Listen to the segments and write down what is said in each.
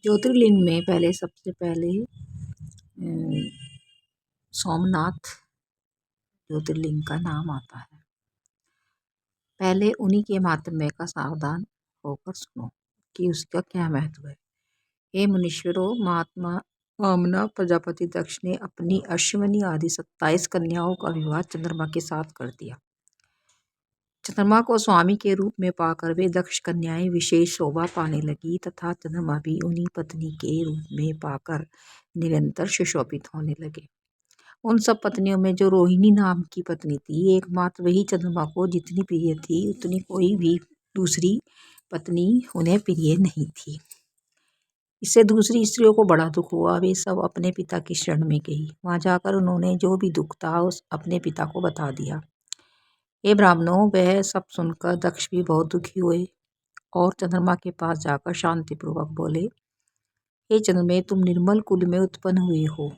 ज्योतिर्लिंग में पहले सबसे पहले सोमनाथ ज्योतिर्लिंग का नाम आता है। पहले उन्हीं के माहात्म्य का सावधान होकर सुनो कि उसका क्या महत्व है। हे मुनीश्वरों, महात्मा वामना प्रजापति दक्ष ने अपनी अश्विनी आदि 27 कन्याओं का विवाह चंद्रमा के साथ कर दिया। चंद्रमा को स्वामी के रूप में पाकर वे दक्ष कन्याएं विशेष शोभा पाने लगी तथा चंद्रमा भी उन्हीं पत्नी के रूप में पाकर निरंतर सुशोभित होने लगे। उन सब पत्नियों में जो रोहिणी नाम की पत्नी थी, एकमात्र वही चंद्रमा को जितनी प्रिय थी उतनी कोई भी दूसरी पत्नी उन्हें प्रिय नहीं थी। इससे दूसरी स्त्रियों को बड़ा दुख हुआ। वे सब अपने पिता की शरण में गई। वहां जाकर उन्होंने जो भी दुख था उस अपने पिता को बता दिया। हे ब्राह्मणों, वह सब सुनकर दक्ष भी बहुत दुखी हुए और चंद्रमा के पास जाकर शांतिपूर्वक बोले, हे चंद्रमे, तुम निर्मल कुल में उत्पन्न हुए हो।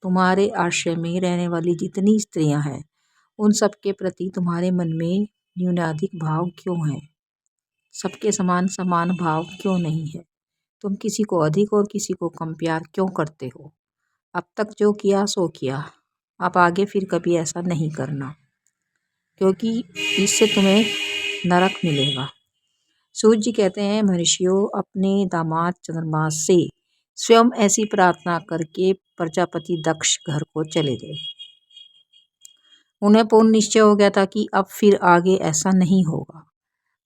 तुम्हारे आश्रय में रहने वाली जितनी स्त्रियां हैं उन सब के प्रति तुम्हारे मन में न्यूनाधिक भाव क्यों है? सबके समान समान भाव क्यों नहीं है? तुम किसी को अधिक और किसी को कम प्यार क्यों करते हो? अब तक जो किया सो किया, अब आगे फिर कभी ऐसा नहीं करना, क्योंकि इससे तुम्हें नरक मिलेगा। सूर्य जी कहते हैं, महर्षियों, अपने दामाद चंद्रमा से स्वयं ऐसी प्रार्थना करके प्रजापति दक्ष घर को चले गए। उन्हें पूर्ण निश्चय हो गया था कि अब फिर आगे ऐसा नहीं होगा,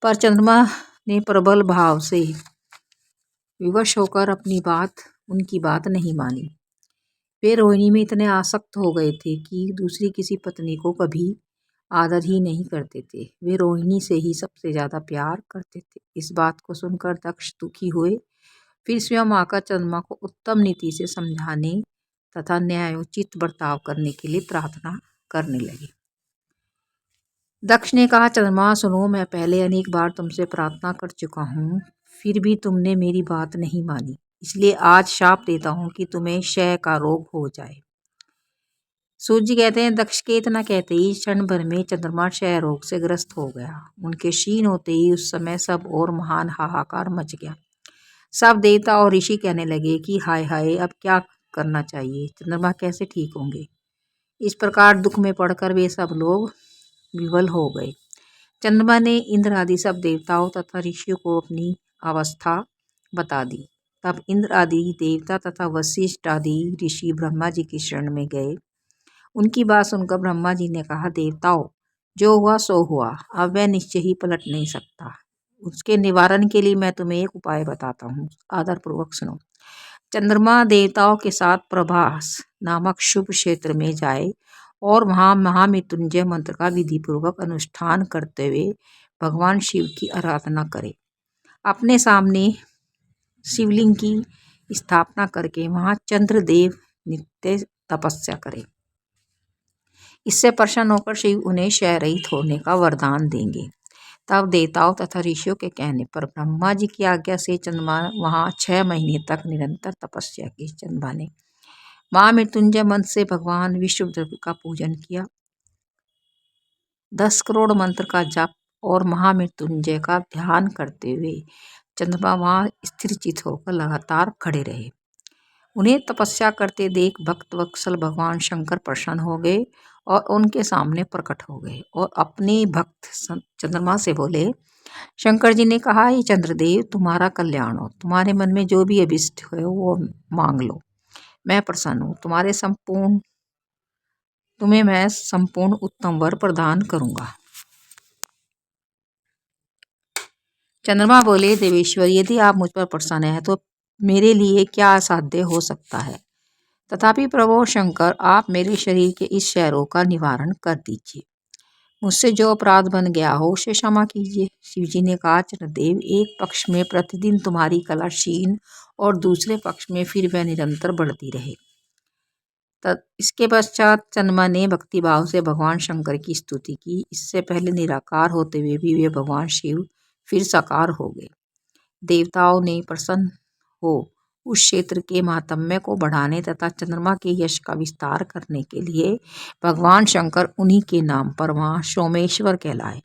पर चंद्रमा ने प्रबल भाव से विवश होकर उनकी बात नहीं मानी। वे रोहिणी में इतने आसक्त हो गए थे कि दूसरी किसी पत्नी को कभी आदर ही नहीं करते थे। वे रोहिणी से ही सबसे ज्यादा प्यार करते थे। इस बात को सुनकर दक्ष दुखी हुए। फिर स्वयं आकर चंद्रमा को उत्तम नीति से समझाने तथा न्यायोचित बर्ताव करने के लिए प्रार्थना करने लगे। दक्ष ने कहा, चंद्रमा सुनो, मैं पहले अनेक बार तुमसे प्रार्थना कर चुका हूँ, फिर भी तुमने मेरी बात नहीं मानी। इसलिए आज शाप देता हूँ कि तुम्हें क्षय का रोग हो जाए। सूर्य जी कहते हैं, दक्ष के इतना कहते ही क्षण भर में चंद्रमा क्षय रोग से ग्रस्त हो गया। उनके क्षीण होते ही उस समय सब और महान हाहाकार मच गया। सब देवता और ऋषि कहने लगे कि हाय हाय, अब क्या करना चाहिए? चंद्रमा कैसे ठीक होंगे? इस प्रकार दुख में पड़कर वे सब लोग विवल हो गए। चंद्रमा ने इंद्र आदि सब देवताओं तथा ऋषियों को अपनी अवस्था बता दी। तब इंद्र आदि देवता तथा वशिष्ठ आदि ऋषि ब्रह्मा जी की शरण में गए। उनकी बात सुनकर ब्रह्मा जी ने कहा, देवताओं, जो हुआ सो हुआ, अब वह निश्चय ही पलट नहीं सकता। उसके निवारण के लिए मैं तुम्हें एक उपाय बताता हूँ, आदरपूर्वक सुनो। चंद्रमा देवताओं के साथ प्रभास नामक शुभ क्षेत्र में जाए और वहां महामृत्युंजय मंत्र का विधि पूर्वक अनुष्ठान करते हुए भगवान शिव की आराधना करे। अपने सामने शिवलिंग की स्थापना करके वहां चंद्रदेव नित्य तपस्या करे। इससे प्रसन्न होकर शिव उन्हें क्षय रहित होने का वरदान देंगे। तब देवताओं तथा ऋषियों के कहने पर ब्रह्मा जी की आज्ञा से चंद्रमा वहां 6 महीने तक निरंतर तपस्या की। चंद्रमा ने महामृत्युंजय मंत्र से भगवान विष्णुदेव का पूजन किया। 10 करोड़ मंत्र का जप और महामृत्युंजय का ध्यान करते हुए चंद्रमा वहां स्थिर चित होकर लगातार खड़े रहे। उन्हें तपस्या करते देख भक्त वत्सल भगवान शंकर प्रसन्न हो गए और उनके सामने प्रकट हो गए और अपने भक्त चंद्रमा से बोले, शंकर जी ने कहा, ये चंद्रदेव, तुम्हारा कल्याण हो। तुम्हारे मन में जो भी अभिष्ट हो वो मांग लो, मैं प्रसन्न हूँ। तुम्हें मैं संपूर्ण उत्तम वर प्रदान करूंगा। चंद्रमा बोले, देवेश्वर, यदि आप मुझ पर प्रसन्न हैं तो मेरे लिए क्या असाध्य हो सकता है। तथापि प्रभु शंकर, आप मेरे शरीर के इस क्षय रोग का निवारण कर दीजिए। मुझसे जो अपराध बन गया हो उसे क्षमा कीजिए। शिवजी ने कहा, चंद्रदेव, एक पक्ष में प्रतिदिन तुम्हारी कला क्षीण और दूसरे पक्ष में फिर वह निरंतर बढ़ती रहे। तब इसके पश्चात चंद्रमा ने भक्तिभाव से भगवान शंकर की स्तुति की। इससे पहले निराकार होते हुए भी वे भगवान शिव फिर साकार हो गए। देवताओं ने प्रसन्न हो उस क्षेत्र के महात्म्य को बढ़ाने तथा चंद्रमा के यश का विस्तार करने के लिए भगवान शंकर उन्हीं के नाम पर वहां सोमेश्वर कहलाए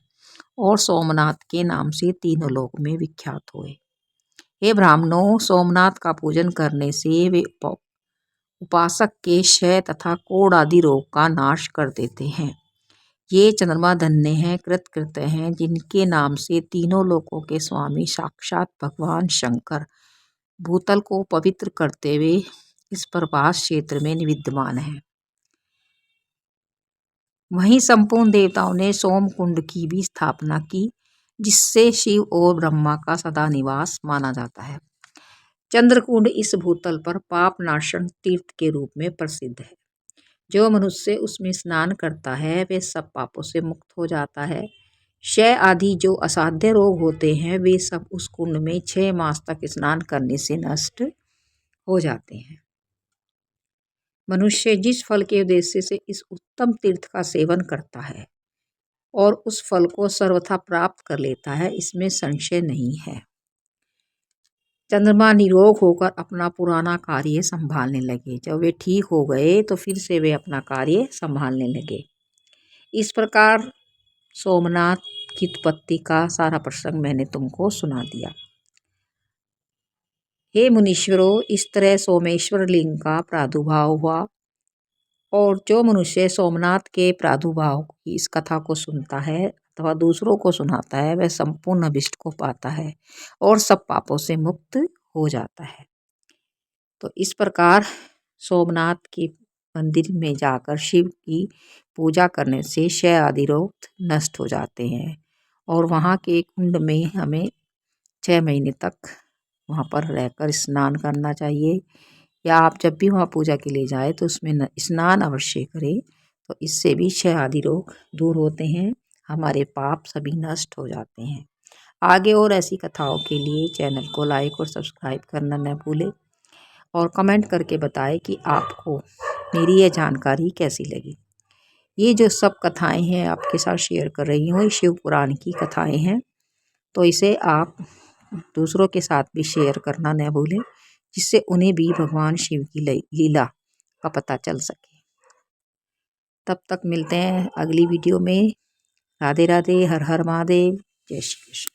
और सोमनाथ के नाम से तीनों लोक में विख्यात हुए। हे ब्राह्मणों, सोमनाथ का पूजन करने से वे उपासक के क्षय तथा कोढ़ आदि रोग का नाश कर देते हैं। ये चंद्रमा धन्य हैं, कृतकृत्य हैं, जिनके नाम से तीनों लोकों के स्वामी साक्षात भगवान शंकर भूतल को पवित्र करते हुए इस प्रभास क्षेत्र में विद्यमान है। वहीं संपूर्ण देवताओं ने सोम कुंड की भी स्थापना की, जिससे शिव और ब्रह्मा का सदा निवास माना जाता है। चंद्रकुंड इस भूतल पर पाप नाशन तीर्थ के रूप में प्रसिद्ध है। जो मनुष्य उसमें स्नान करता है वे सब पापों से मुक्त हो जाता है। क्षय आदि जो असाध्य रोग होते हैं वे सब उस कुंड में 6 मास तक स्नान करने से नष्ट हो जाते हैं। मनुष्य जिस फल के उद्देश्य से इस उत्तम तीर्थ का सेवन करता है और उस फल को सर्वथा प्राप्त कर लेता है, इसमें संशय नहीं है। चंद्रमा निरोग होकर अपना पुराना कार्य संभालने लगे। जब वे ठीक हो गए तो फिर से वे अपना कार्य संभालने लगे। इस प्रकार सोमनाथ की उत्पत्ति का सारा प्रसंग मैंने तुमको सुना दिया। हे मुनीश्वरों, इस तरह सोमेश्वर लिंग का प्रादुर्भाव हुआ और जो मनुष्य सोमनाथ के प्रादुर्भाव की इस कथा को सुनता है अथवा दूसरों को सुनाता है वह संपूर्ण अभिष्ट को पाता है और सब पापों से मुक्त हो जाता है। तो इस प्रकार सोमनाथ के मंदिर में जाकर शिव की पूजा करने से क्षय आदि रोग नष्ट हो जाते हैं और वहाँ के कुंड में हमें 6 महीने तक वहाँ पर रहकर स्नान करना चाहिए, या आप जब भी वहाँ पूजा के लिए जाए तो उसमें स्नान अवश्य करें। तो इससे भी क्षय आदि रोग दूर होते हैं, हमारे पाप सभी नष्ट हो जाते हैं। आगे और ऐसी कथाओं के लिए चैनल को लाइक और सब्सक्राइब करना न भूलें और कमेंट करके बताएं कि आपको मेरी यह जानकारी कैसी लगी। ये जो सब कथाएं हैं आपके साथ शेयर कर रही हूँ, ये शिव पुराण की कथाएं हैं, तो इसे आप दूसरों के साथ भी शेयर करना न भूलें, जिससे उन्हें भी भगवान शिव की लीला का पता चल सके। तब तक मिलते हैं अगली वीडियो में। राधे राधे, हर हर महादेव, जय श्री कृष्ण।